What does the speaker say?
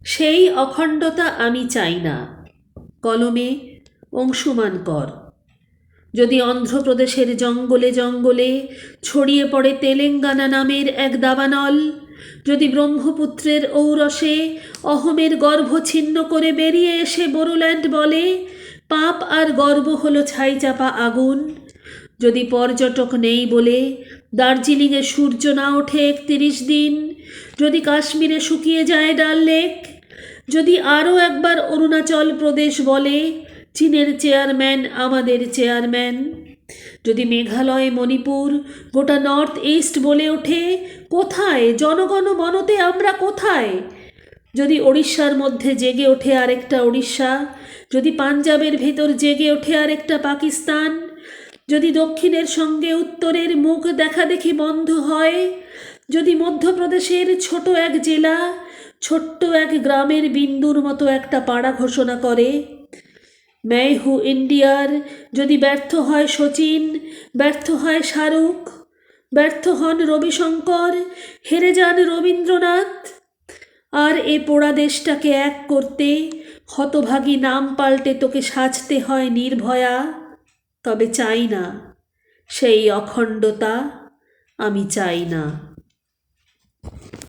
সেই অখণ্ডতা আমি চাই না। কলমে অংশুমান কর। যদি অন্ধ্রপ্রদেশের জঙ্গলে জঙ্গলে ছড়িয়ে পড়ে তেলেঙ্গানা নামের এক দাবানল, যদি ব্রহ্মপুত্রের ঔরসে অহমের গর্ভ ছিন্ন করে বেরিয়ে এসে বোরোল্যান্ড বলে পাপ আর গর্ব হলো ছাইচাপা আগুন, যদি পর্যটক নেই বলে দার্জিলিংয়ে সূর্য না ওঠে 31 দিন, যদি কাশ্মীরে শুকিয়ে যায় ডাল লেক, যদি আরও একবার অরুণাচল প্রদেশ বলে চীনের চেয়ারম্যান আমাদের চেয়ারম্যান, যদি মেঘালয় মণিপুর গোটা নর্থ ইস্ট বলে ওঠে কোথায় জনগণ মনতে আমরা কোথায়, যদি ওড়িশার মধ্যে জেগে ওঠে আরেকটা ওড়িশা, যদি পাঞ্জাবের ভেতর জেগে ওঠে আরেকটা পাকিস্তান, যদি দক্ষিণের সঙ্গে উত্তরের মুখ দেখা দেখি বন্ধ হয়, যদি মধ্যপ্রদেশের ছোট এক জেলা ছোট্ট এক গ্রামের বিন্দুর মতো একটা পাড়া ঘোষণা করে, मैं हूँ ইন্ডিয়ার যদি ব্যর্থ হয় শচীন, ব্যর্থ হয় শাহরুখ, ব্যর্থ হন রবিশঙ্কর, হেরে যান রবীন্দ্রনাথ, আর এ পোড়া দেশটাকে এক করতে হতভাগী নাম পাল্টে তোকে সাজতে হয় নির্ভয়া, তবে চাই না সেই অখণ্ডতা, আমি চাই না।